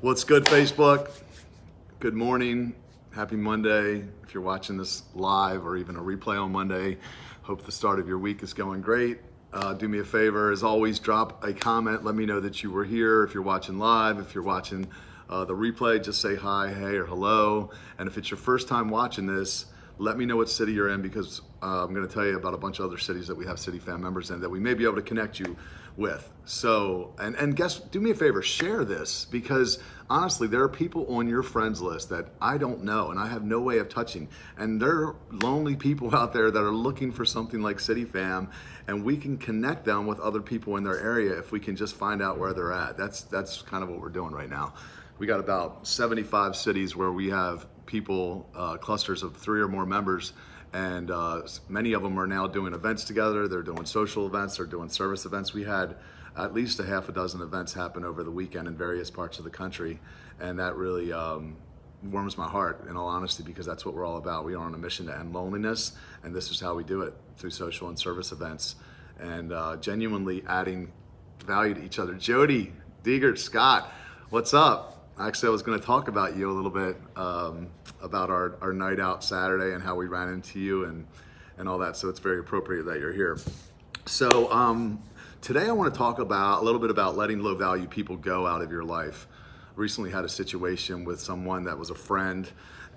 What's good, Facebook? Good morning. Happy Monday. If you're watching this live or even a replay on Monday, hope the start of your week is going great. Do me a favor, as always, drop a comment. Let me know that you were here. If you're watching live, if you're watching the replay, just say hi, hey, or hello. And if it's your first time watching this, let me know what city you're in, because I'm going to tell you about a bunch of other cities that we have City Fam members in that we may be able to connect you with. So, and guess, do me a favor, share this, because honestly, there are people on your friends list that I don't know and I have no way of touching. And there are lonely people out there that are looking for something like City Fam, and we can connect them with other people in their area if we can just find out where they're at. That's kind of what we're doing right now. We got about 75 cities where we have people, clusters of 3 or more members, and many of them are now doing events together. They're doing social events, they're doing service events. We had at least a half a dozen events happen over the weekend in various parts of the country, and that really warms my heart, in all honesty, because that's what we're all about. We are on a mission to end loneliness, and this is how we do it, through social and service events, and genuinely adding value to each other. Jody, Diegert, Scott, what's up? Actually, I was going to talk about you a little bit, about our night out Saturday and how we ran into you and all that. So it's very appropriate that you're here. So today I want to talk about a little bit about letting low value people go out of your life. Recently had a situation with someone that was a friend,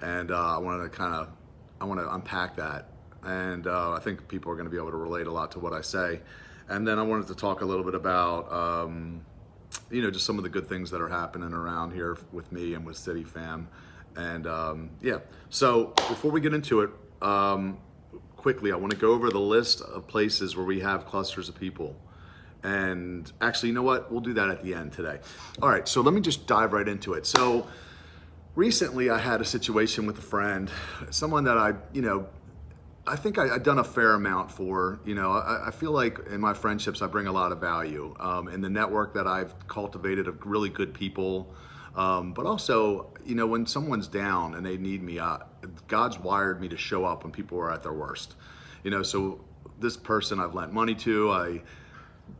and I want to unpack that. And I think people are going to be able to relate a lot to what I say. And then I wanted to talk a little bit about just some of the good things that are happening around here with me and with City Fam. And so before we get into it, quickly, I want to go over the list of places where we have clusters of people. And actually, you know what? We'll do that at the end today. All right, so let me just dive right into it. So recently I had a situation with a friend, someone that I think I've done a fair amount for. I feel like in my friendships, I bring a lot of value. In the network that I've cultivated of really good people, but also, when someone's down and they need me, God's wired me to show up when people are at their worst. So this person I've lent money to, I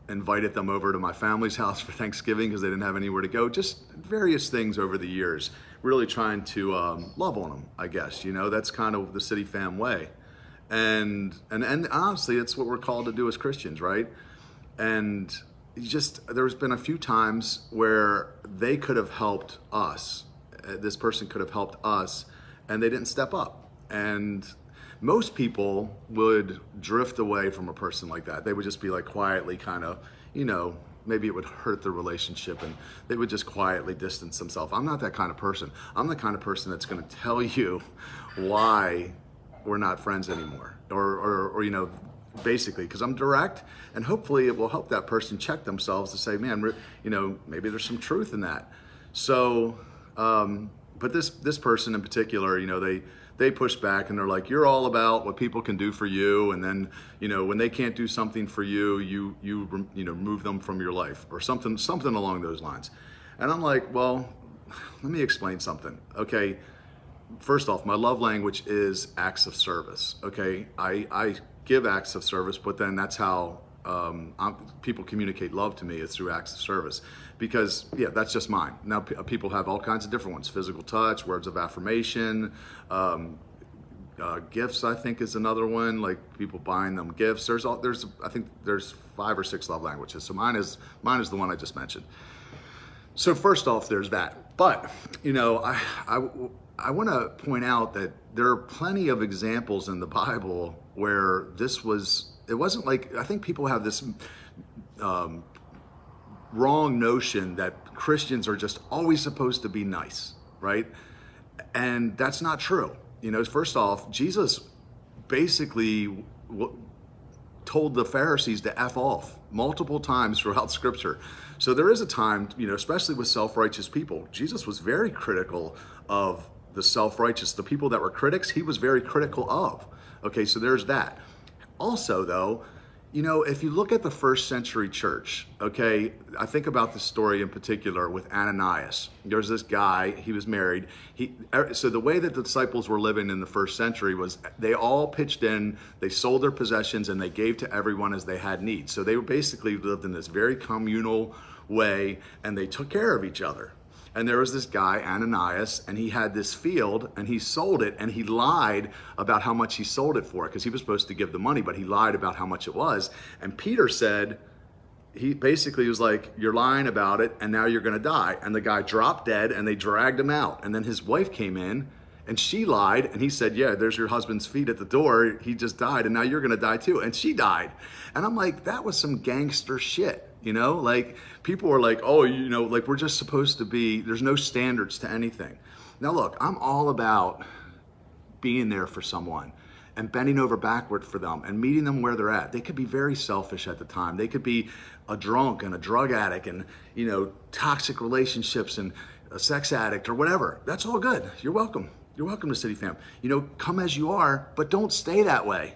invited them over to my family's house for Thanksgiving because they didn't have anywhere to go. Just various things over the years, really trying to love on them, I guess. That's kind of the City Fam way. And honestly, it's what we're called to do as Christians, right? And there's been a few times where they could have helped us. This person could have helped us, and they didn't step up. And most people would drift away from a person like that. They would just be like quietly kind of, maybe it would hurt the relationship, and they would just quietly distance themselves. I'm not that kind of person. I'm the kind of person that's going to tell you why we're not friends anymore, or basically, because I'm direct, and hopefully it will help that person check themselves to say, man, maybe there's some truth in that. So, but this person in particular, they push back and they're like, you're all about what people can do for you, and then when they can't do something for you, you remove them from your life, or something along those lines. And I'm like, well, let me explain something, okay? First off, my love language is acts of service, okay? I give acts of service, but then that's how people communicate love to me, is through acts of service. Because, that's just mine. Now, people have all kinds of different ones. Physical touch, words of affirmation, gifts, I think, is another one, like people buying them gifts. I think there's 5 or 6 love languages. So mine is the one I just mentioned. So first off, there's that. But, I want to point out that there are plenty of examples in the Bible where it wasn't like, I think people have this wrong notion that Christians are just always supposed to be nice, right? And that's not true. First off, Jesus basically told the Pharisees to F off multiple times throughout Scripture. So there is a time, especially with self-righteous people, Jesus was very critical of the self-righteous. The people that were critics, he was very critical of. Okay, so there's that. Also, though, if you look at the first century church, okay, I think about the story in particular with Ananias. There's this guy, he was married. So the way that the disciples were living in the first century was they all pitched in, they sold their possessions, and they gave to everyone as they had need. So they basically lived in this very communal way, and they took care of each other. And there was this guy, Ananias, and he had this field and he sold it, and he lied about how much he sold it for, because he was supposed to give the money, but he lied about how much it was. And Peter said, he basically was like, you're lying about it and now you're going to die. And the guy dropped dead and they dragged him out. And then his wife came in and she lied, and he said, yeah, there's your husband's feet at the door. He just died and now you're going to die too. And she died. And I'm like, that was some gangster shit. You know, like people were like, oh, you know, like we're just supposed to be, there's no standards to anything. Now look, I'm all about being there for someone and bending over backward for them and meeting them where they're at. They could be very selfish at the time. They could be a drunk and a drug addict and, you know, toxic relationships and a sex addict or whatever. That's all good. You're welcome. You're welcome to City Fam. You know, come as you are, but don't stay that way.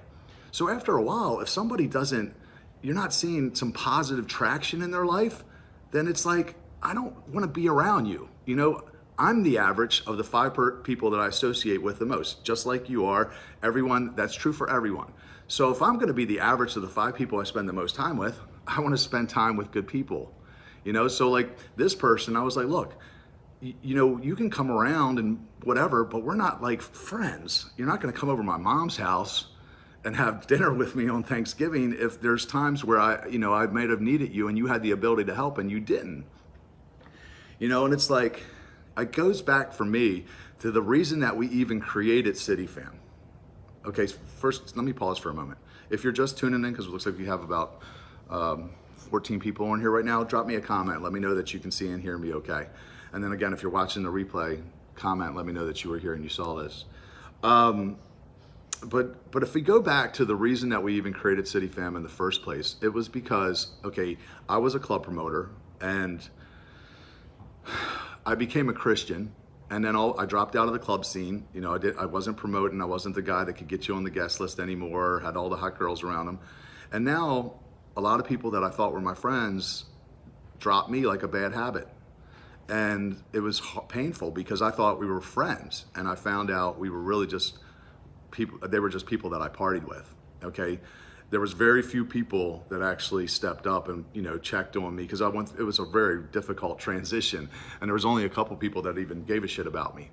So after a while, if somebody doesn't, you're not seeing some positive traction in their life, then it's like, I don't want to be around you. You know, I'm the average of the 5 people that I associate with the most, just like you are. Everyone, that's true for everyone. So if I'm going to be the average of the 5 people I spend the most time with, I want to spend time with good people. You know, so like this person, I was like, look, you know, you can come around and whatever, but we're not like friends. You're not going to come over to my mom's house and have dinner with me on Thanksgiving if there's times where I might have needed you and you had the ability to help and you didn't. You know, and it's like, it goes back for me to the reason that we even created City Fam. Okay, first, let me pause for a moment. If you're just tuning in, because it looks like we have about 14 people on here right now, drop me a comment. Let me know that you can see and hear me okay. And then again, if you're watching the replay, comment, let me know that you were here and you saw this. But if we go back to the reason that we even created City Fam in the first place, it was because, okay, I was a club promoter and I became a Christian, and then I dropped out of the club scene. You know, I wasn't promoting. I wasn't the guy that could get you on the guest list anymore, had all the hot girls around him. And now a lot of people that I thought were my friends dropped me like a bad habit. And it was painful because I thought we were friends, and I found out we were really just people. They were just people that I partied with. Okay, there was very few people that actually stepped up and, you know, checked on me, because it was a very difficult transition, and there was only a couple people that even gave a shit about me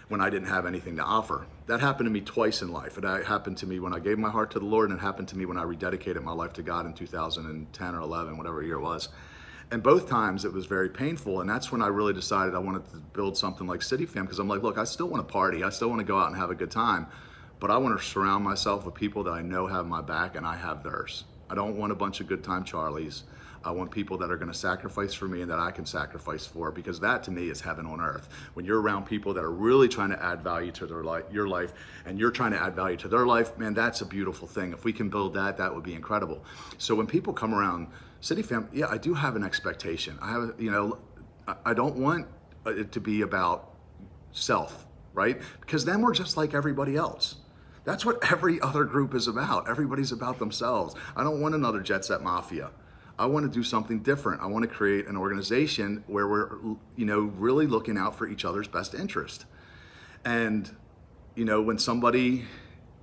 when I didn't have anything to offer. That happened to me twice in life. It happened to me when I gave my heart to the Lord, and it happened to me when I rededicated my life to God in 2010 or 11, whatever year it was. And both times it was very painful, and that's when I really decided I wanted to build something like City Fam, because I'm like, look, I still want to party, I still want to go out and have a good time, but I want to surround myself with people that I know have my back and I have theirs. I don't want a bunch of good time Charlies. I want people that are going to sacrifice for me and that I can sacrifice for, because that to me is heaven on earth. When you're around people that are really trying to add value to your life, and you're trying to add value to their life, man, that's a beautiful thing. If we can build that, that would be incredible. So when people come around City Fam, yeah, I do have an expectation. I don't want it to be about self, right? Because then we're just like everybody else. That's what every other group is about. Everybody's about themselves. I don't want another Jet Set Mafia. I want to do something different. I want to create an organization where we're, you know, really looking out for each other's best interest. And, you know, when somebody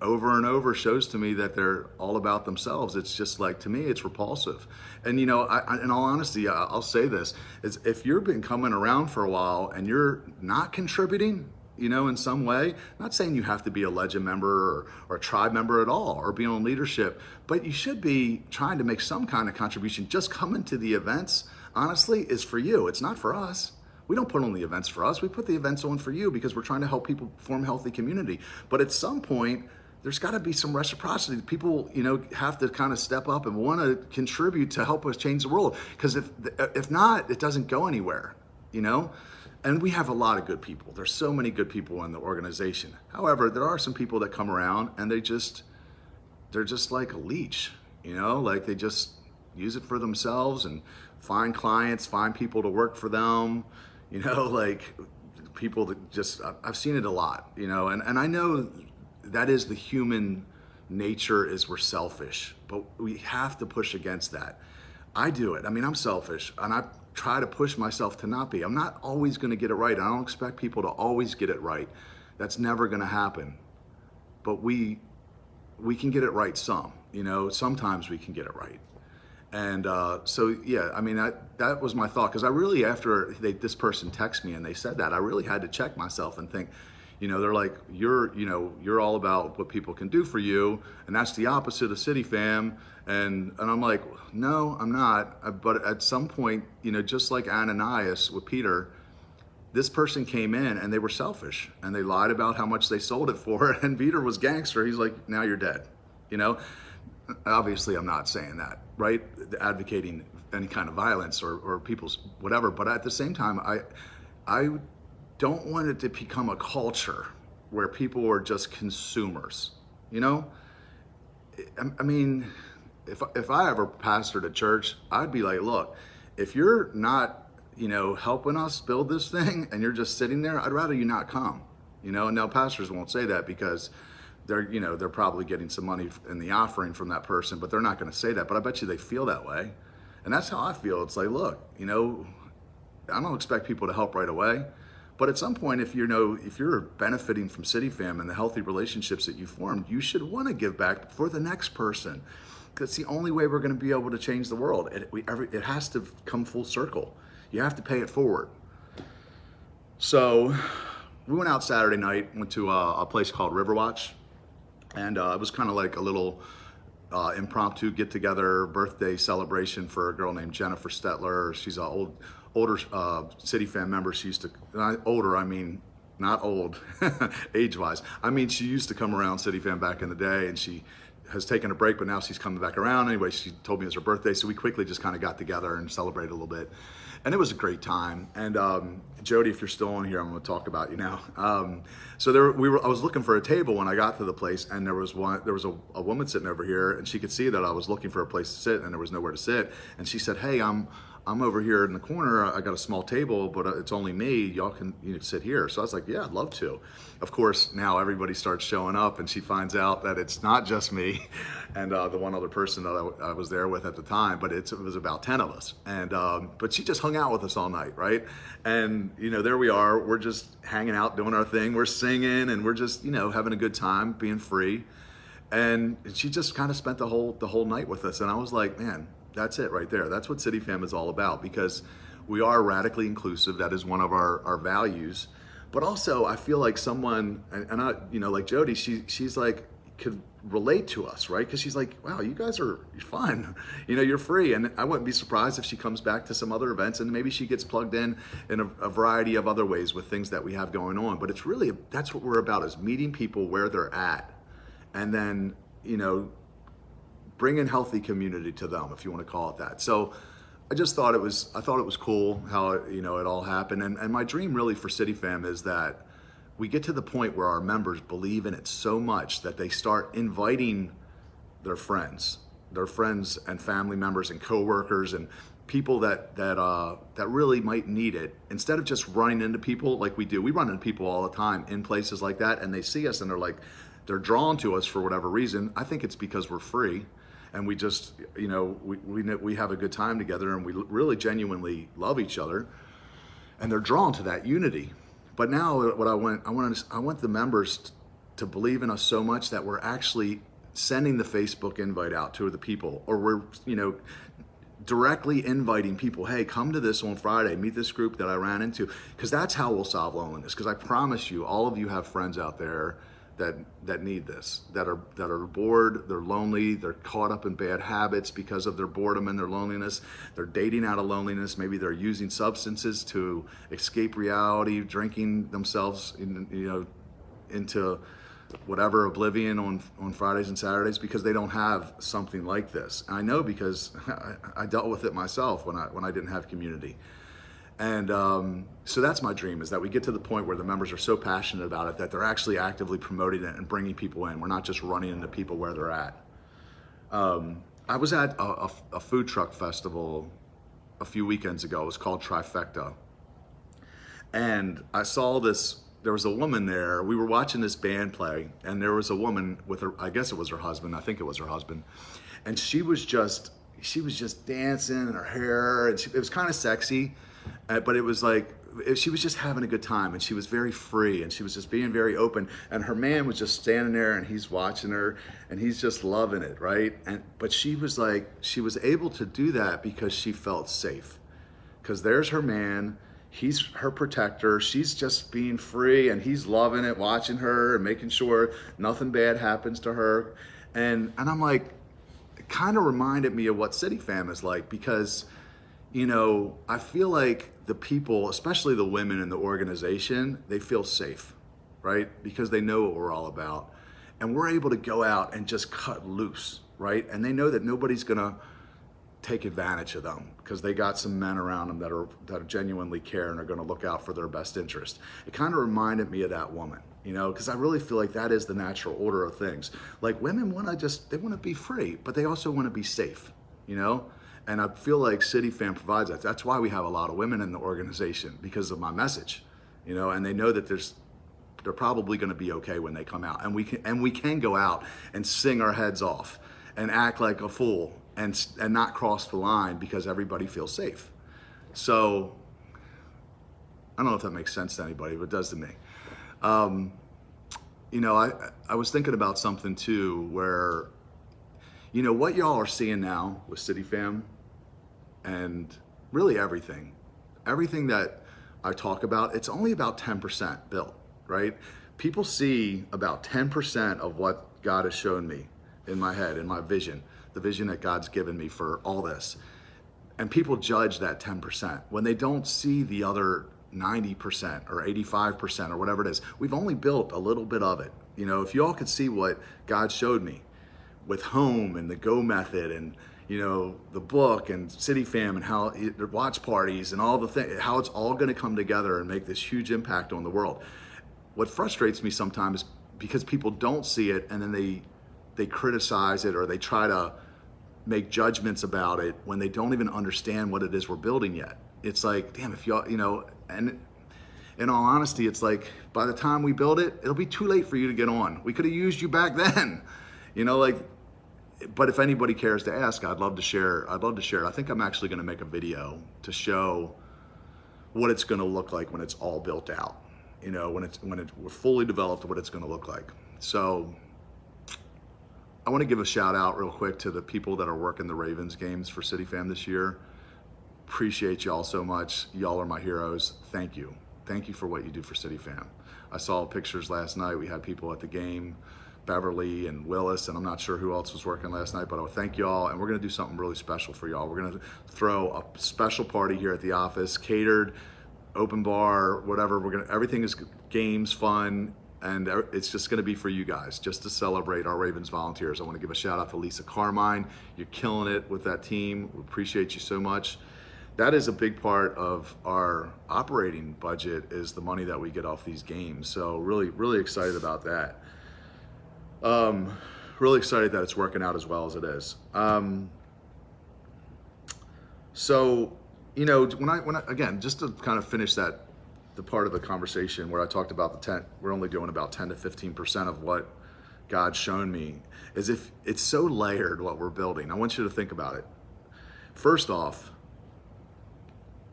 over and over shows to me that they're all about themselves, it's just like, to me, it's repulsive. And, you know, in all honesty, I'll say this, is if you've been coming around for a while and you're not contributing, you know, in some way, not saying you have to be a Legend member or a tribe member at all, or be on leadership, but you should be trying to make some kind of contribution. Just coming to the events, honestly, is for you. It's not for us. We don't put on the events for us. We put the events on for you because we're trying to help people form a healthy community. But at some point, there's got to be some reciprocity. People, you know, have to kind of step up and want to contribute to help us change the world. Because if not, it doesn't go anywhere, you know? And we have a lot of good people. There's so many good people in the organization. However, there are some people that come around and they're just like a leech, you know, like they just use it for themselves and find clients, find people to work for them, you know, like people that just, I've seen it a lot, you know, and I know that is the human nature, is we're selfish, but we have to push against that. I do it. I mean, I'm selfish, and I try to push myself to not be. I'm not always going to get it right. I don't expect people to always get it right. That's never going to happen. But we can get it right some, you know, sometimes we can get it right. And so, yeah, I mean, that was my thought. Because I really, after this person texted me and they said that, I really had to check myself and think, they're like, you're all about what people can do for you. And that's the opposite of City Fam. And I'm like, no, I'm not. But at some point, just like Ananias with Peter, this person came in and they were selfish and they lied about how much they sold it for. And Peter was gangster. He's like, now you're dead, Obviously, I'm not saying that, right? Advocating any kind of violence or people's whatever. But at the same time, I don't want it to become a culture where people are just consumers. I mean, if I ever pastored a church, I'd be like, look, if you're not, helping us build this thing and you're just sitting there, I'd rather you not come. And now pastors won't say that because they're probably getting some money in the offering from that person, but they're not going to say that. But I bet you they feel that way. And that's how I feel. It's like, look, I don't expect people to help right away. But at some point, if you're benefiting from City Fam and the healthy relationships that you formed, you should want to give back for the next person. Because it's the only way we're going to be able to change the world. It has to come full circle. You have to pay it forward. So we went out Saturday night, went to a place called Riverwatch. And it was kind of like a little impromptu get-together birthday celebration for a girl named Jennifer Stetler. She's an older City Fam member. She used to, older, I mean, not old, age-wise. I mean, she used to come around City Fam back in the day, and she has taken a break, but now she's coming back around. Anyway, she told me it was her birthday, so we quickly just kind of got together and celebrated a little bit. And it was a great time. And Jody, if you're still on here, I'm going to talk about you now. So I was looking for a table when I got to the place, and there was a woman sitting over here, and she could see that I was looking for a place to sit, and there was nowhere to sit. And she said, "Hey, I'm over here in the corner. I got a small table, but it's only me. Y'all can sit here." So I was like, "Yeah, I'd love to." Of course, now everybody starts showing up, and she finds out that it's not just me and the one other person that I was there with at the time, but it was about 10 of us. And but she just hung out with us all night, right? And there we are. We're just hanging out, doing our thing. We're singing, and we're just having a good time, being free. And she just kind of spent the whole night with us. And I was like, man, that's it right there. That's what City Fam is all about, because we are radically inclusive. That is one of our values. But also, I feel like someone, and I, like Jody, she's like, could relate to us, right? Because she's like, wow, you guys you're fun. You're free. And I wouldn't be surprised if she comes back to some other events and maybe she gets plugged in a variety of other ways with things that we have going on. But it's really, that's what we're about, is meeting people where they're at. And then, bringing healthy community to them, if you want to call it that. So I thought it was cool how it all happened. And my dream really for City Fam is that we get to the point where our members believe in it so much that they start inviting their friends and family members and coworkers and people that really might need it, instead of just running into people like we do. We run into people all the time in places like that, and they see us and they're drawn to us for whatever reason. I think it's because we're free. And we just, we have a good time together, and we really genuinely love each other, and they're drawn to that unity. But now what I want the members to believe in us so much that we're actually sending the Facebook invite out to the people, or we're, directly inviting people, hey, come to this on Friday, meet this group that I ran into, because that's how we'll solve loneliness. Because I promise you, all of you have friends out there that need this, that are bored, they're lonely, they're caught up in bad habits because of their boredom and their loneliness. They're dating out of loneliness. Maybe they're using substances to escape reality, drinking themselves into whatever oblivion on Fridays and Saturdays because they don't have something like this. And I know because I dealt with it myself when I didn't have community. And so that's my dream, is that we get to the point where the members are so passionate about it that they're actually actively promoting it and bringing people in. We're not just running into people where they're at. I was at a food truck festival a few weekends ago. It was called Trifecta. And I saw there was a woman there. We were watching this band play, and there was a woman with her, I guess it was her husband. I think it was her husband. And she was just dancing in her hair, and it was kind of sexy. But it was like she was just having a good time, and she was very free, and she was just being very open, and her man was just standing there, and he's watching her, and he's just loving it, right? But she was able to do that because she felt safe, because there's her man, he's her protector, she's just being free, and he's loving it, watching her and making sure nothing bad happens to her. And I'm like, it kind of reminded me of what City Fam is like, because I feel like the people, especially the women in the organization, they feel safe, right? Because they know what we're all about. And we're able to go out and just cut loose, right? And they know that nobody's gonna take advantage of them, because they got some men around them that genuinely care and are gonna look out for their best interest. It kind of reminded me of that woman, because I really feel like that is the natural order of things. Like, women they wanna be free, but they also wanna be safe, And I feel like City Fam provides that. That's why we have a lot of women in the organization, because of my message, and they know that they're probably going to be okay when they come out, and we can go out and sing our heads off and act like a fool and not cross the line, because everybody feels safe. So I don't know if that makes sense to anybody, but it does to me. I was thinking about something too, where what y'all are seeing now with City Fam, and really everything that I talk about, it's only about 10% built, right? People see about 10% of what God has shown me in my head, in my vision, the vision that God's given me for all this. And people judge that 10% when they don't see the other 90% or 85% or whatever it is. We've only built a little bit of it. If y'all could see what God showed me with home and the Go method, and the book and City Fam, and how the watch parties and all the things, how it's all going to come together and make this huge impact on the world. What frustrates me sometimes, because people don't see it, and then they criticize it, or they try to make judgments about it when they don't even understand what it is we're building yet. It's like, damn, if y'all, and in all honesty, it's like, by the time we build it, it'll be too late for you to get on. We could have used you back then, but if anybody cares to ask, I'd love to share it. I think I'm actually going to make a video to show what it's going to look like when it's all built out, when we're fully developed, what it's going to look like. So I want to give a shout out real quick to the people that are working the Ravens games for City Fam this year. Appreciate y'all so much. Y'all are my heroes. Thank you. Thank you for what you do for City Fam. I saw pictures last night. We had people at the game, Beverly and Willis, and I'm not sure who else was working last night, but I thank y'all, and we're gonna do something really special for y'all. We're gonna throw a special party here at the office, catered, open bar, whatever. Everything is games, fun, and it's just gonna be for you guys, just to celebrate our Ravens volunteers. I wanna give a shout out to Lisa Carmine. You're killing it with that team. We appreciate you so much. That is a big part of our operating budget, is the money that we get off these games. So really, really excited about that. Really excited that it's working out as well as it is. So, when I again, just to kind of finish the part of the conversation where I talked about we're only doing about 10 to 15% of what God's shown me, is if it's so layered what we're building. I want you to think about it. First off,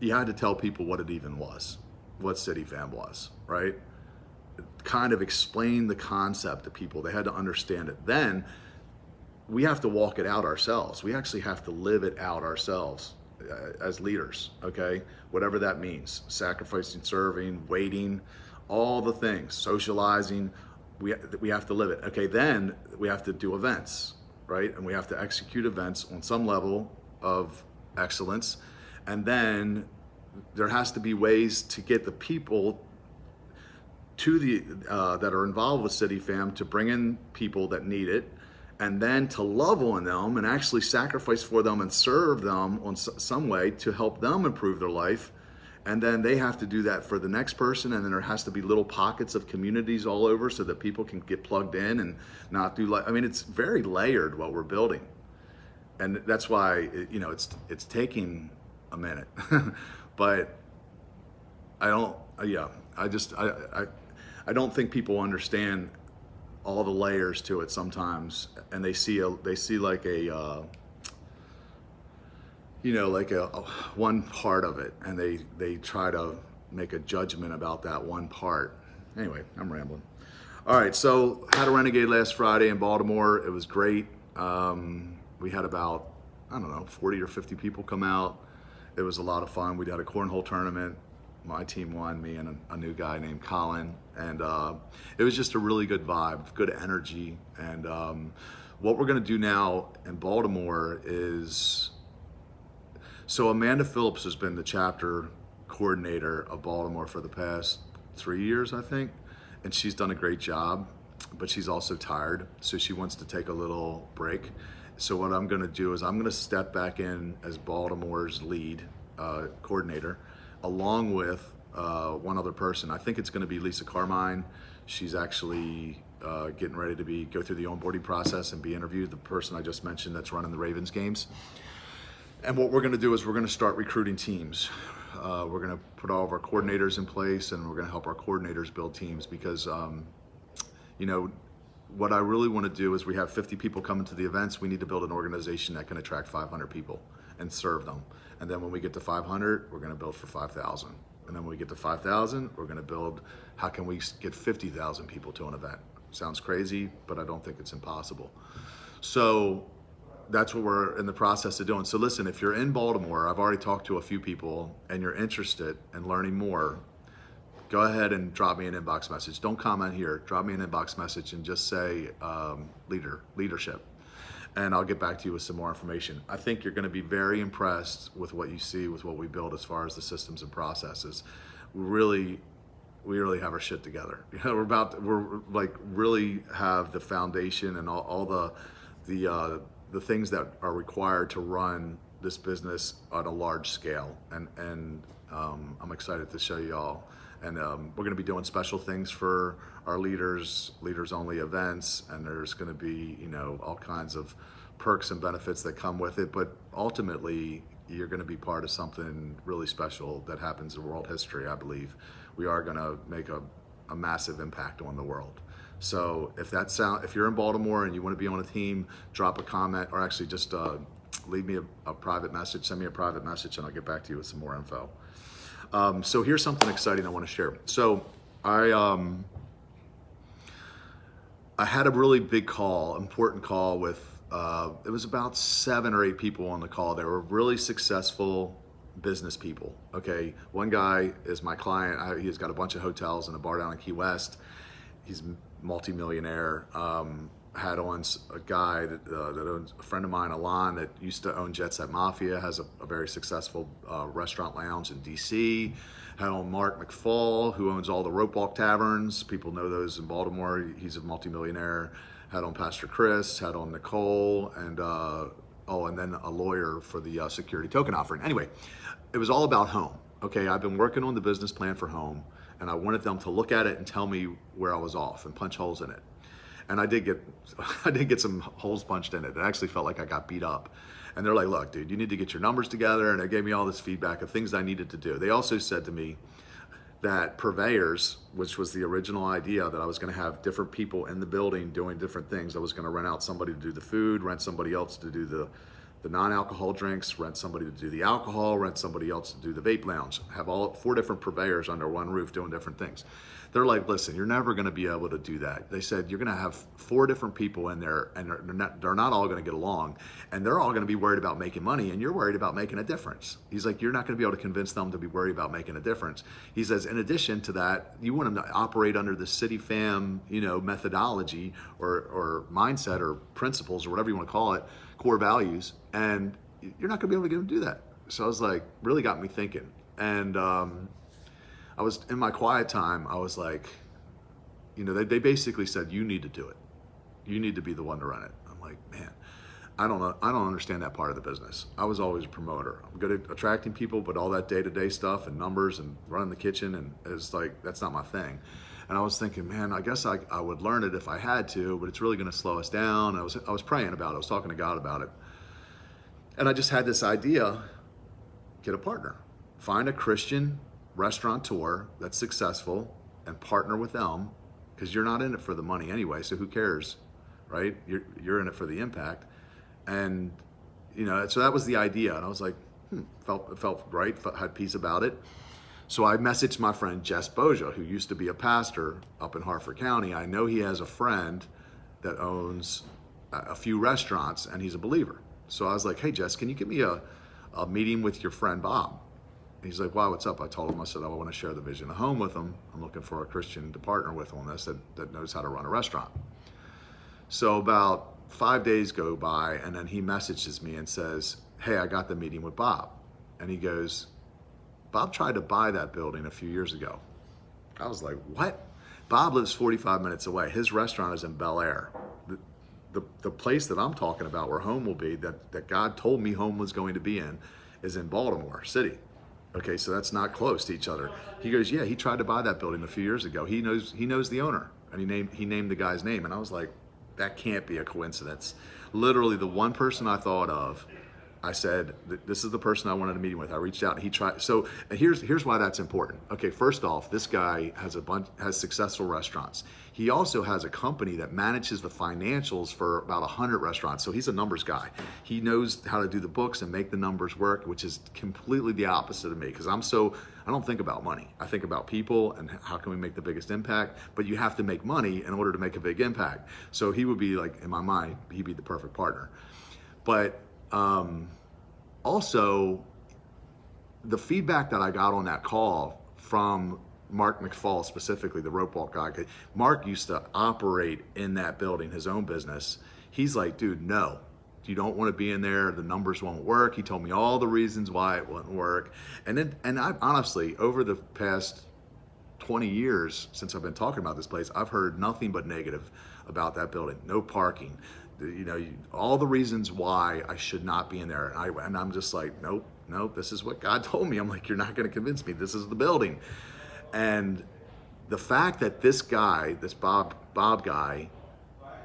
you had to tell people what it even was, what City Fam was, right? Kind of explain the concept to people. They had to understand it. Then we have to walk it out ourselves. We actually have to live it out ourselves as leaders, okay? Whatever that means, sacrificing, serving, waiting, all the things, socializing, we have to live it. Okay, then we have to do events, right? And we have to execute events on some level of excellence. And then there has to be ways to get the people to that are involved with City Fam, to bring in people that need it, and then to love on them and actually sacrifice for them and serve them on some way to help them improve their life. And then they have to do that for the next person, and then there has to be little pockets of communities all over so that people can get plugged in and not do it's very layered what we're building. And that's why it's taking a minute. But I don't think people understand all the layers to it sometimes, and they see like a one part of it, and they try to make a judgment about that one part. Anyway, I'm rambling. All right, so had a Renegade last Friday in Baltimore. It was great. We had about, I don't know, 40 or 50 people come out. It was a lot of fun. We had a cornhole tournament. My team won, me and a new guy named Colin. And it was just a really good vibe, good energy. And what we're gonna do now in Baltimore is, so Amanda Phillips has been the chapter coordinator of Baltimore for the past 3 years, I think. And she's done a great job, but she's also tired. So she wants to take a little break. So what I'm gonna do is I'm gonna step back in as Baltimore's lead coordinator, along with one other person. I think it's gonna be Lisa Carmine. She's actually getting ready to go through the onboarding process and be interviewed, the person I just mentioned that's running the Ravens games. And what we're gonna do is we're gonna start recruiting teams. We're gonna put all of our coordinators in place, and we're gonna help our coordinators build teams, because you know, what I really wanna do is we have 50 people coming to the events. We need to build an organization that can attract 500 people and serve them. And then when we get to 500, we're gonna build for 5,000. And then when we get to 5,000, we're gonna build, how can we get 50,000 people to an event? Sounds crazy, but I don't think it's impossible. So that's what we're in the process of doing. So listen, if you're in Baltimore, I've already talked to a few people, and you're interested in learning more, go ahead and drop me an inbox message. Don't comment here, drop me an inbox message and just say leadership. And I'll get back to you with some more information. I think you're gonna be very impressed with what you see, with what we build as far as the systems and processes. We really have our shit together. You know, we're like really have the foundation and all the things that are required to run this business on a large scale. And I'm excited to show you all. And we're gonna be doing special things for our leaders only events, and there's gonna be, you know, all kinds of perks and benefits that come with it. But ultimately, you're gonna be part of something really special that happens in world history, I believe. We are gonna make a massive impact on the world. So if you're in Baltimore and you wanna be on a team, drop a comment, or actually just leave me a private message, send me a private message, and I'll get back to you with some more info. So here's something exciting I want to share. So I had a really big call, important call with, it was about 7 or 8 people on the call. They were really successful business people, okay? One guy is my client. He's got a bunch of hotels and a bar down in Key West. He's multi-millionaire. Had on a guy that owns, a friend of mine, Alon, that used to own Jet Set Mafia, has a very successful restaurant lounge in DC. Had on Mark McFall, who owns all the Rope Walk Taverns. People know those in Baltimore. He's a multimillionaire. Had on Pastor Chris, had on Nicole, and and then a lawyer for the security token offering. Anyway, it was all about home. Okay, I've been working on the business plan for home, and I wanted them to look at it and tell me where I was off and punch holes in it. And I did get some holes punched in it. It actually felt like I got beat up. And they're like, look, dude, you need to get your numbers together. And they gave me all this feedback of things I needed to do. They also said to me that purveyors, which was the original idea, that I was gonna have different people in the building doing different things. I was gonna rent out somebody to do the food, rent somebody else to do the non-alcohol drinks, rent somebody to do the alcohol, rent somebody else to do the vape lounge, have all 4 different purveyors under one roof doing different things. They're like, listen, you're never gonna be able to do that. They said, you're gonna have 4 different people in there, and they're not all gonna get along, and they're all gonna be worried about making money, and you're worried about making a difference. He's like, you're not gonna be able to convince them to be worried about making a difference. He says, in addition to that, you want them to operate under the city fam, you know, methodology or mindset or principles or whatever you wanna call it, core values, and you're not gonna be able to get them to do that. So I was like, really got me thinking. And I was in my quiet time, I was like, you know, they basically said, you need to do it. You need to be the one to run it. I'm like, man, I don't understand that part of the business. I was always a promoter. I'm good at attracting people, but all that day-to-day stuff and numbers and running the kitchen, and it's like, that's not my thing. And I was thinking, man, I guess I would learn it if I had to, but it's really gonna slow us down. I was praying about it. I was talking to God about it. And I just had this idea, get a partner. Find a Christian restaurateur that's successful and partner with them, because you're not in it for the money anyway, so who cares, right? You're in it for the impact. And, you know, so that was the idea. And I was like, it felt right, had peace about it. So I messaged my friend Jess Boja, who used to be a pastor up in Harford County. I know he has a friend that owns a few restaurants, and he's a believer. So I was like, hey, Jess, can you give me a meeting with your friend Bob? He's like, wow, what's up? I told him, I said, I want to share the vision of home with him. I'm looking for a Christian to partner with on this that knows how to run a restaurant. So about 5 days go by, and then he messages me and says, hey, I got the meeting with Bob. And he goes, Bob tried to buy that building a few years ago. I was like, what? Bob lives 45 minutes away. His restaurant is in Bel Air. The place that I'm talking about where home will be, that God told me home was going to be in, is in Baltimore City. Okay, so that's not close to each other. He goes, yeah, he tried to buy that building a few years ago. He knows the owner, and he named the guy's name. And I was like, that can't be a coincidence. Literally the one person I thought of, I said, this is the person I wanted a meeting with. I reached out and he tried. So here's why that's important. Okay, first off, this guy has successful restaurants. He also has a company that manages the financials for about 100 restaurants. So he's a numbers guy. He knows how to do the books and make the numbers work, which is completely the opposite of me, because I don't think about money. I think about people and how can we make the biggest impact, but you have to make money in order to make a big impact. So he would be like, in my mind, he'd be the perfect partner. But also, the feedback that I got on that call from Mark McFall, specifically the rope walk guy, Mark used to operate in that building, his own business. He's like, dude, no, you don't want to be in there. The numbers won't work. He told me all the reasons why it wouldn't work. And I honestly, over the past 20 years since I've been talking about this place, I've heard nothing but negative about that building. No parking, all the reasons why I should not be in there. And I'm just like, nope, this is what God told me. I'm like, you're not going to convince me. This is the building. And the fact that this guy, this Bob guy,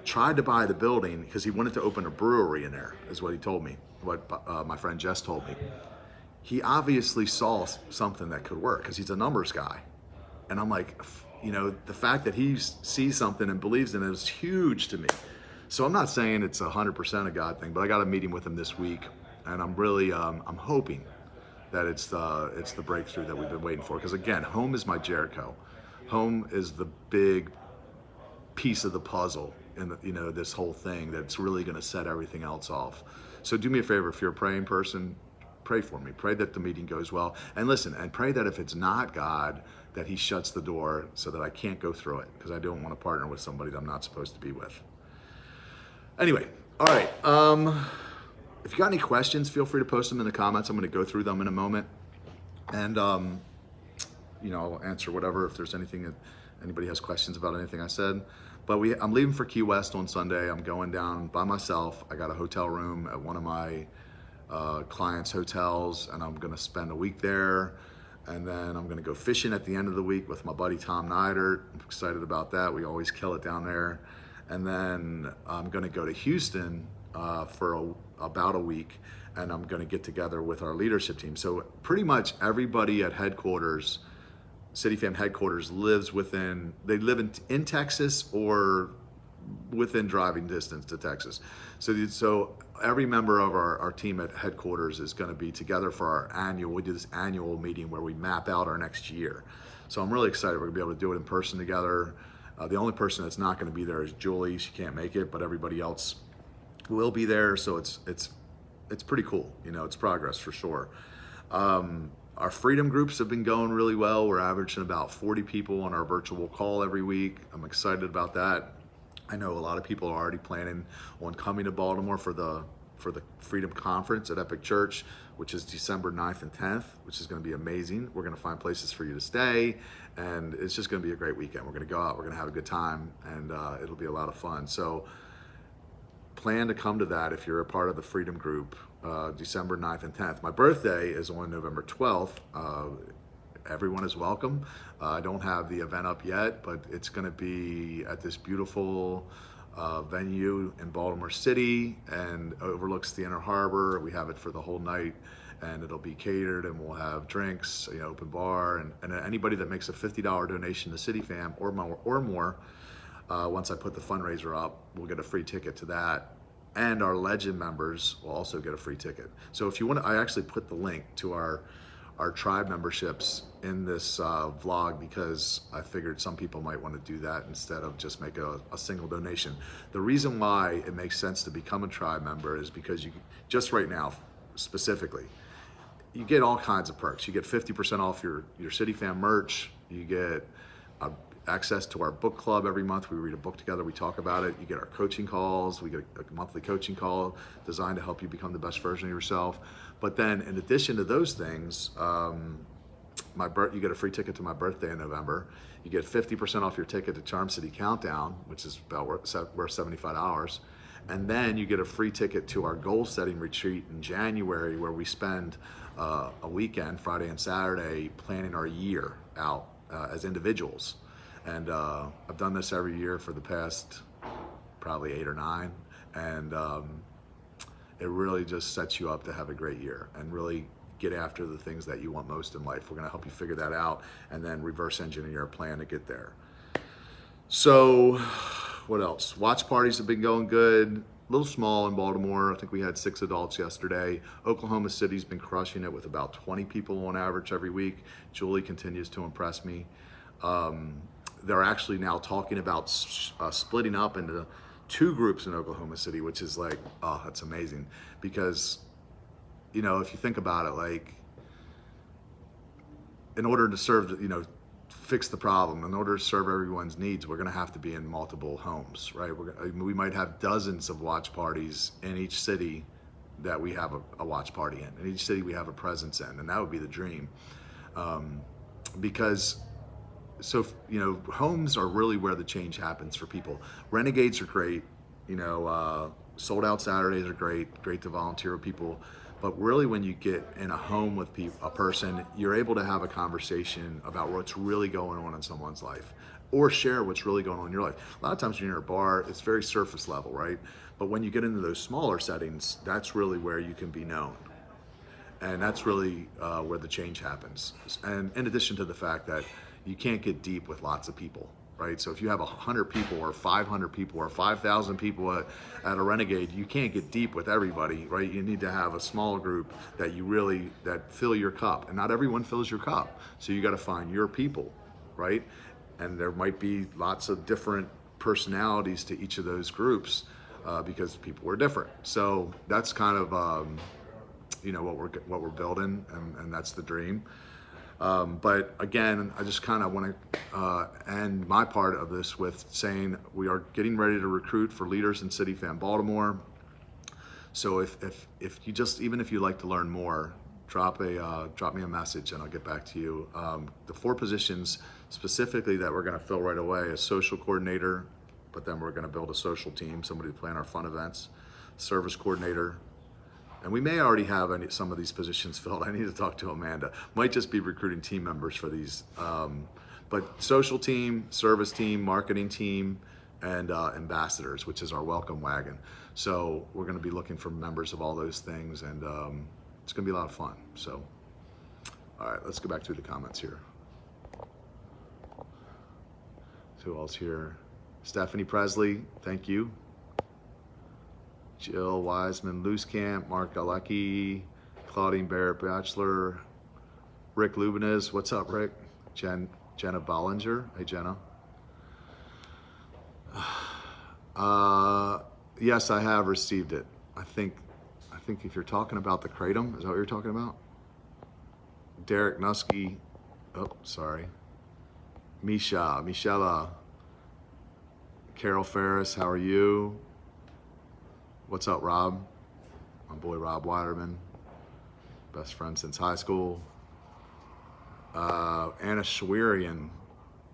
tried to buy the building because he wanted to open a brewery in there, is what he told me, what my friend Jess told me. He obviously saw something that could work because he's a numbers guy. And I'm like, the fact that he sees something and believes in it is huge to me. So I'm not saying it's 100% a God thing, but I got a meeting with him this week, and I'm really, I'm hoping that it's the breakthrough that we've been waiting for. Because again, home is my Jericho. Home is the big piece of the puzzle in this whole thing that's really going to set everything else off. So do me a favor, if you're a praying person, pray for me. Pray that the meeting goes well. And listen, and pray that if it's not God, that he shuts the door so that I can't go through it, because I don't want to partner with somebody that I'm not supposed to be with. Anyway, all right. If you got any questions, feel free to post them in the comments. I'm going to go through them in a moment. And, I'll answer whatever, if there's anything that anybody has questions about anything I said. But I'm leaving for Key West on Sunday. I'm going down by myself. I got a hotel room at one of my clients' hotels, and I'm going to spend a week there. And then I'm going to go fishing at the end of the week with my buddy Tom Neidert. I'm excited about that. We always kill it down there. And then I'm going to go to Houston for about a week, and I'm going to get together with our leadership team. So pretty much everybody at headquarters, City Fam headquarters, live in Texas or within driving distance to Texas. So every member of our team at headquarters is going to be together for we do this annual meeting where we map out our next year. So I'm really excited. We're going to be able to do it in person together. The only person that's not going to be there is Julie. She can't make it, but everybody else will be there. So it's pretty cool. It's progress for sure. Our freedom groups have been going really well. We're averaging about 40 people on our virtual call every week. I'm excited about that. I know a lot of people are already planning on coming to Baltimore for the Freedom Conference at Epic Church, which is December 9th and 10th, which is going to be amazing. We're going to find places for you to stay, and it's just going to be a great weekend. We're going to go out, we're going to have a good time, and it'll be a lot of fun. So plan to come to that if you're a part of the Freedom Group, December 9th and 10th. My birthday is on November 12th. Everyone is welcome. I don't have the event up yet, but it's going to be at this beautiful venue in Baltimore City, and overlooks the Inner Harbor. We have it for the whole night, and it'll be catered, and we'll have drinks, open bar, and anybody that makes a $50 donation to City Fam or more, once I put the fundraiser up, we'll get a free ticket to that. And our Legend members will also get a free ticket. So if you want to, I actually put the link to our our tribe memberships in this vlog because I figured some people might want to do that instead of just make a single donation. The reason why it makes sense to become a tribe member is because you, just right now specifically, you get all kinds of perks. You get 50% off your City Fam merch. You get access to our book club every month. We read a book together, we talk about it. You get our coaching calls. We get a monthly coaching call designed to help you become the best version of yourself. But then in addition to those things, you get a free ticket to my birthday in November. You get 50% off your ticket to Charm City Countdown, which is about worth $75. And then you get a free ticket to our goal setting retreat in January, where we spend a weekend, Friday and Saturday, planning our year out as individuals. And I've done this every year for the past probably 8 or 9. And it really just sets you up to have a great year and really get after the things that you want most in life. We're gonna help you figure that out and then reverse engineer a plan to get there. So what else? Watch parties have been going good. A little small in Baltimore. I think we had 6 adults yesterday. Oklahoma City's been crushing it with about 20 people on average every week. Julie continues to impress me. They're actually now talking about splitting up into 2 groups in Oklahoma City, which is like, oh, that's amazing. Because, you know, if you think about it, like, in order to serve, you know, fix the problem, in order to serve everyone's needs, we're going to have to be in multiple homes, right? We might have dozens of watch parties in each city that we have a watch party in each city we have a presence in, and that would be the dream. Because, so, you know, homes are really where the change happens for people. Renegades are great, you know, sold out Saturdays are great to volunteer with people. But really, when you get in a home with a person, you're able to have a conversation about what's really going on in someone's life, or share what's really going on in your life. A lot of times when you're in a bar, it's very surface level, right? But when you get into those smaller settings, that's really where you can be known. And that's really where the change happens. And in addition to the fact that you can't get deep with lots of people, right? So if you have 100 people or 500 people or 5,000 people at a Renegade, you can't get deep with everybody, right? You need to have a small group that fill your cup, and not everyone fills your cup. So you got to find your people, right? And there might be lots of different personalities to each of those groups because people are different. So that's kind of you know, what we're building, and that's the dream. But again, I just kind of want to end my part of this with saying we are getting ready to recruit for leaders in City Fam Baltimore. So if you just, even if you'd like to learn more, drop me a message and I'll get back to you. The 4 positions specifically that we're going to fill right away is social coordinator, but then we're going to build a social team, somebody to plan our fun events, service coordinator. And we may already have some of these positions filled. I need to talk to Amanda. Might just be recruiting team members for these. But social team, service team, marketing team, and ambassadors, which is our welcome wagon. So we're going to be looking for members of all those things, and it's going to be a lot of fun. So, all right, let's go back through the comments here. Who else here? Stephanie Presley, thank you. Jill Wiseman, Loosecamp, Mark Galecki, Claudine Barrett Bachelor, Rick Lubinez, what's up, Rick? Jenna Bollinger, hey Jenna. Yes, I have received it. I think if you're talking about the Kratom, is that what you're talking about? Derek Nusky, oh, sorry. Michelle, Carol Ferris, how are you? What's up, Rob? My boy Rob Widerman, best friend since high school. Anna Schwerian,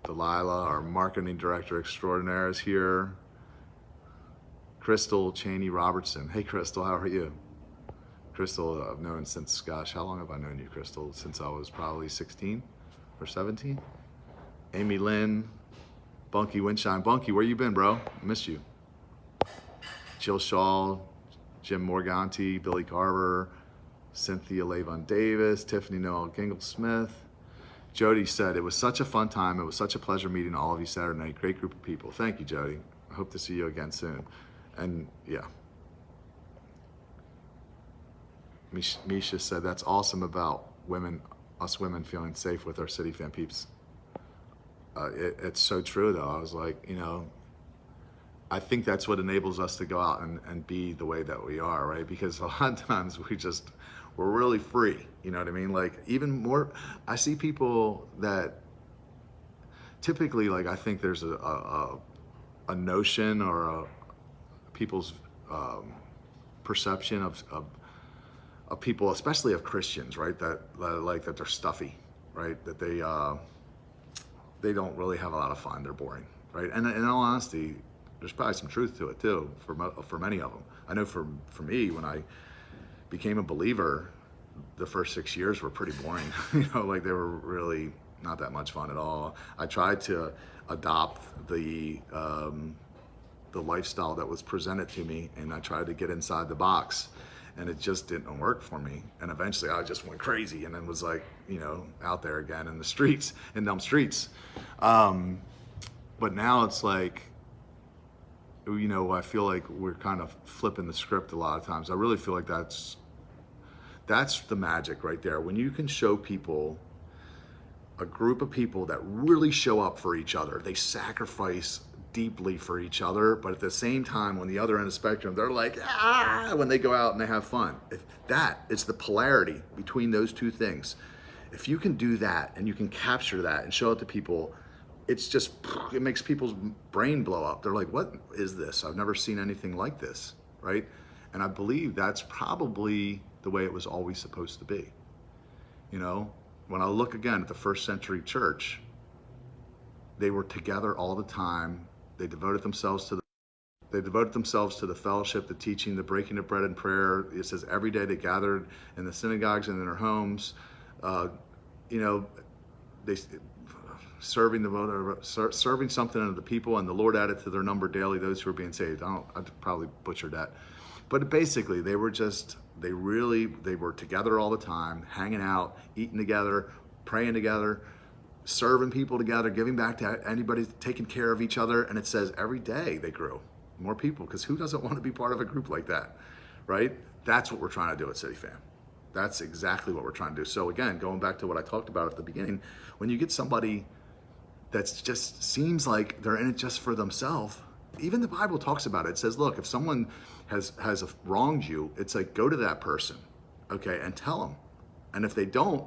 Delilah, our marketing director extraordinaire, is here. Crystal Cheney Robertson. Hey, Crystal, how are you? Crystal, I've known since, gosh, how long have I known you, Crystal? Since I was probably 16 or 17. Amy Lynn, Bunky Winshine. Bunky, where you been, bro? I missed you. Jill Shaw, Jim Morganti, Billy Carver, Cynthia Lavon Davis, Tiffany Noel Gingle-Smith. Jody said, it was such a fun time. It was such a pleasure meeting all of you Saturday night. Great group of people. Thank you, Jody. I hope to see you again soon. And yeah. Misha said, that's awesome about women us women feeling safe with our City Fam peeps. It's so true though. I was like, I think that's what enables us to go out and be the way that we are, right? Because a lot of times we're really free, you know what I mean? Like even more, I see people that typically, like I think there's a notion or people's perception of people, especially of Christians, right? That they're stuffy, right? That they don't really have a lot of fun. They're boring, right? And in all honesty, there's probably some truth to it too, for many of them. I know for me, when I became a believer, the first 6 years were pretty boring. Like they were really not that much fun at all. I tried to adopt the lifestyle that was presented to me, and I tried to get inside the box, and it just didn't work for me. And eventually I just went crazy and then was like, out there again in the streets, in them streets. But now it's like, I feel like we're kind of flipping the script a lot of times. I really feel like that's the magic right there. When you can show people, a group of people that really show up for each other, they sacrifice deeply for each other, but at the same time, on the other end of the spectrum, they're like, when they go out and they have fun. It's the polarity between those two things. If you can do that and you can capture that and show it to people, it makes people's brain blow up. They're like, what is this? I've never seen anything like this, right? And I believe that's probably the way it was always supposed to be. When I look again at the first century church, they were together all the time. They devoted themselves to the fellowship, the teaching, the breaking of bread and prayer. It says every day they gathered in the synagogues and in their homes. They serving something unto the people, and the Lord added to their number daily those who were being saved. I'd probably butchered that, but basically they were together all the time, hanging out, eating together, praying together, serving people together, giving back to anybody, taking care of each other. And it says every day they grew more people, because who doesn't want to be part of a group like that, right? That's what we're trying to do at City Fam. That's exactly what we're trying to do. So again, going back to what I talked about at the beginning, when you get somebody that's just seems like they're in it just for themselves, even the Bible talks about it. It says, look, if someone has wronged you, it's like, go to that person, okay, and tell them. And if they don't,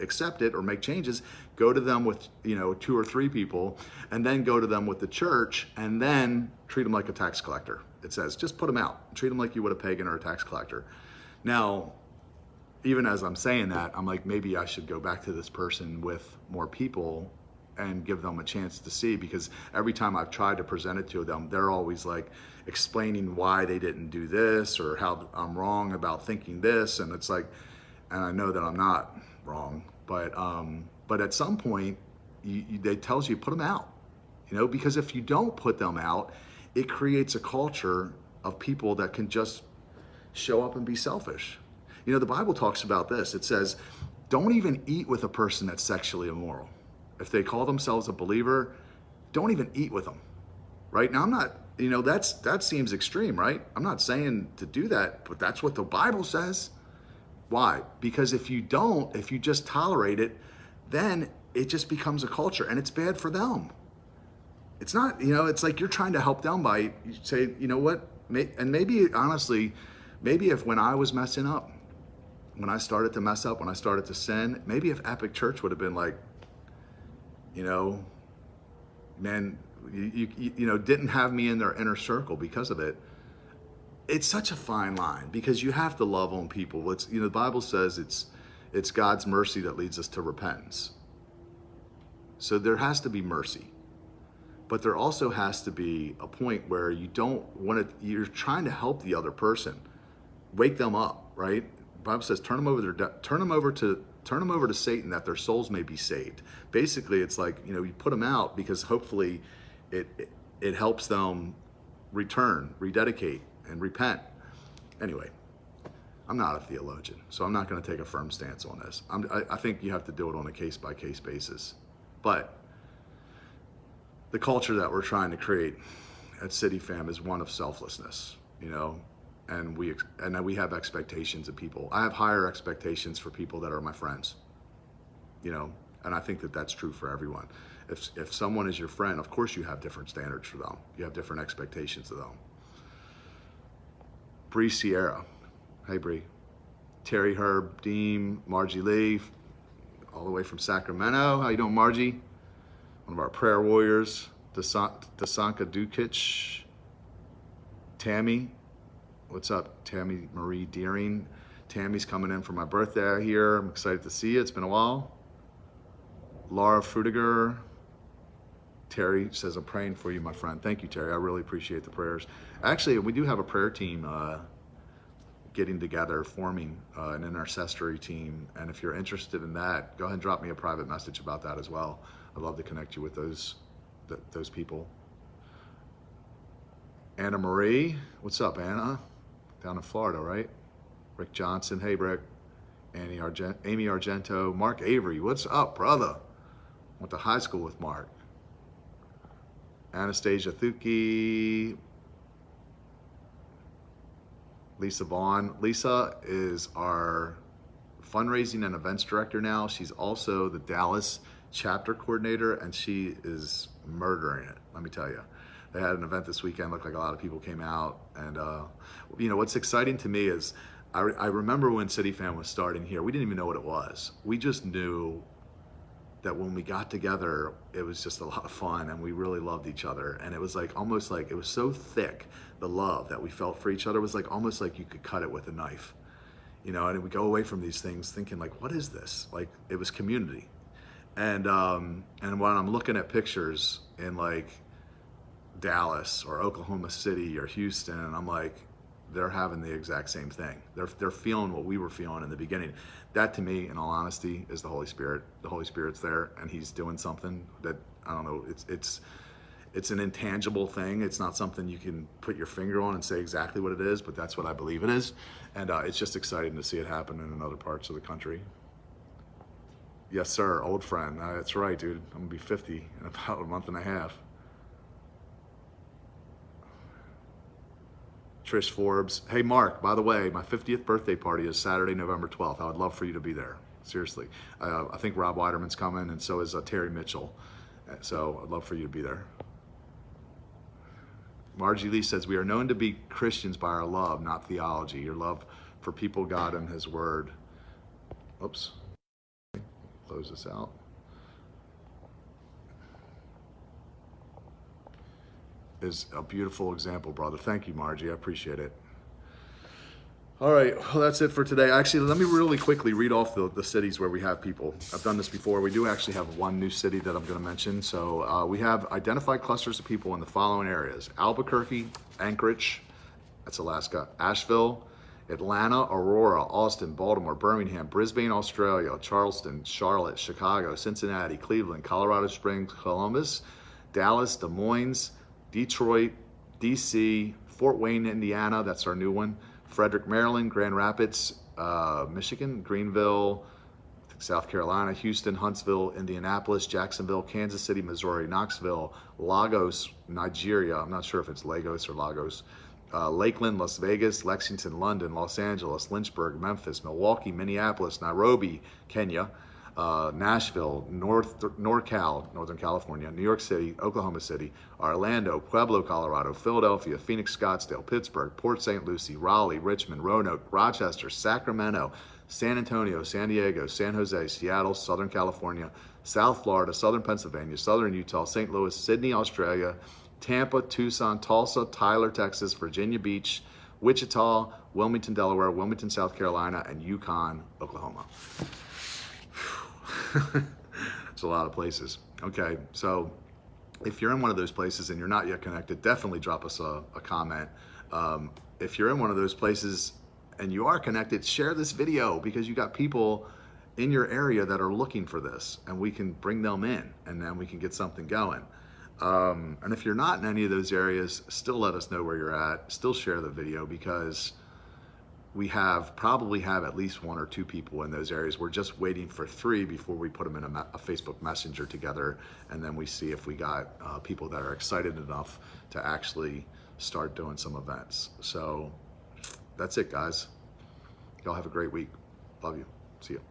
accept it or make changes, go to them with, 2 or 3 people, and then go to them with the church, and then treat them like a tax collector. It says, just put them out. Treat them like you would a pagan or a tax collector. Now, even as I'm saying that, I'm like, maybe I should go back to this person with more people and give them a chance to see, because every time I've tried to present it to them, they're always like explaining why they didn't do this or how I'm wrong about thinking this. And it's like, and I know that I'm not wrong, but at some point they tells you, put them out, because if you don't put them out, it creates a culture of people that can just show up and be selfish. The Bible talks about this. It says, don't even eat with a person that's sexually immoral. If they call themselves a believer, don't even eat with them, right? Now, I'm not, that seems extreme, right? I'm not saying to do that, but that's what the Bible says. Why? Because if you just tolerate it, then it just becomes a culture, and it's bad for them. It's not, it's like you're trying to help them by, you say, what, and maybe, honestly, maybe if when I was messing up, when I started to mess up, when I started to sin, maybe if Epic Church would have been like, man, you didn't have me in their inner circle because of it. It's such a fine line, because you have to love on people. It's, the Bible says it's God's mercy that leads us to repentance. So there has to be mercy, but there also has to be a point where you're trying to help the other person, wake them up, right? The Bible says, turn them over to Satan, that their souls may be saved. Basically, it's like, you put them out because hopefully it helps them return, rededicate, and repent. Anyway, I'm not a theologian, so I'm not going to take a firm stance on this. I think you have to do it on a case-by-case basis. But the culture that we're trying to create at City Fam is one of selflessness, and we have expectations of people. I have higher expectations for people that are my friends. you know, and I think that that's true for everyone. If someone is your friend, of course you have different standards for them. You have different expectations of them. Bree Sierra. Hey, Bree. Terry Herb, Deem, Margie Lee, all the way from Sacramento. How you doing, Margie? One of our prayer warriors. Dasanka Dukic. Tammy. What's up, Tammy Marie Deering? Tammy's coming in for my birthday here. I'm excited to see you. It's been a while. Laura Frudiger. Terry says, I'm praying for you, my friend. Thank you, Terry. I really appreciate the prayers. Actually, we do have a prayer team getting together, forming an intercessory team. And if you're interested in that, go ahead and drop me a private message about that as well. I'd love to connect you with those people. Anna Marie. What's up, Anna? Down in Florida, right? Rick Johnson. Hey, Rick. Amy Argento. Mark Avery. What's up, brother? Went to high school with Mark. Anastasia Thuki. Lisa Vaughn. Lisa is our fundraising and events director now. She's also the Dallas chapter coordinator, and she is murdering it, let me tell you. They had an event this weekend. Looked like a lot of people came out. And, you know, what's exciting to me is I remember when CityFam was starting here, we didn't even know what it was. We just knew that when we got together, it was just a lot of fun and we really loved each other. And it was like, almost like, it was so thick, the love that we felt for each other was like, almost like you could cut it with a knife. You know, and we go away from these things thinking like, what is this? Like, it was community. And when I'm looking at pictures in like Dallas or Oklahoma City or Houston, and I'm like, they're having the exact same thing. They're feeling what we were feeling in the beginning. That, to me, in all honesty, is the Holy Spirit. The Holy Spirit's there, and He's doing something that, I don't know, it's an intangible thing. It's not something you can put your finger on and say exactly what it is, but that's what I believe it is. And it's just exciting to see it happen in other parts of the country. Yes, sir, old friend. That's right, dude. I'm gonna be 50 in about a month and a half. Trish Forbes. Hey, Mark, by the way, my 50th birthday party is Saturday, November 12th. I would love for you to be there. Seriously. I think Rob Weiderman's coming, and so is Terry Mitchell. So I'd love for you to be there. Margie Lee says, we are known to be Christians by our love, not theology. Your love for people, God, and His Word. Oops. Close this out. Is a beautiful example, brother. Thank you, Margie. I appreciate it. All right, well, that's it for today. Actually, let me really quickly read off the cities where we have people. I've done this before. We do actually have one new city that I'm going to mention. So we have identified clusters of people in the following areas: Albuquerque, Anchorage, that's Alaska, Asheville, Atlanta, Aurora, Austin, Baltimore, Birmingham, Brisbane, Australia, Charleston, Charlotte, Chicago, Cincinnati, Cleveland, Colorado Springs, Columbus, Dallas, Des Moines, Detroit, DC, Fort Wayne, Indiana, that's our new one, Frederick, Maryland, Grand Rapids, Michigan, Greenville, South Carolina, Houston, Huntsville, Indianapolis, Jacksonville, Kansas City, Missouri, Knoxville, Lagos, Nigeria, I'm not sure if it's Lagos or Lagos, Lakeland, Las Vegas, Lexington, London, Los Angeles, Lynchburg, Memphis, Milwaukee, Minneapolis, Nairobi, Kenya, Nashville, NorCal, Northern California, New York City, Oklahoma City, Orlando, Pueblo, Colorado, Philadelphia, Phoenix, Scottsdale, Pittsburgh, Port St. Lucie, Raleigh, Richmond, Roanoke, Rochester, Sacramento, San Antonio, San Diego, San Jose, Seattle, Southern California, South Florida, Southern Pennsylvania, Southern Utah, St. Louis, Sydney, Australia, Tampa, Tucson, Tulsa, Tyler, Texas, Virginia Beach, Wichita, Wilmington, Delaware, Wilmington, South Carolina, and Yukon, Oklahoma. It's a lot of places. Okay, so if you're in one of those places and you're not yet connected, definitely drop us a comment. If you're in one of those places and you are connected, share this video, because you got people in your area that are looking for this, and we can bring them in and then we can get something going. And if you're not in any of those areas, still let us know where you're at. Still share the video, because we probably have at least 1 or 2 people in those areas. We're just waiting for 3 before we put them in a Facebook Messenger together, and then we see if we got people that are excited enough to actually start doing some events. So that's it, guys. Y'all have a great week. Love you. See you.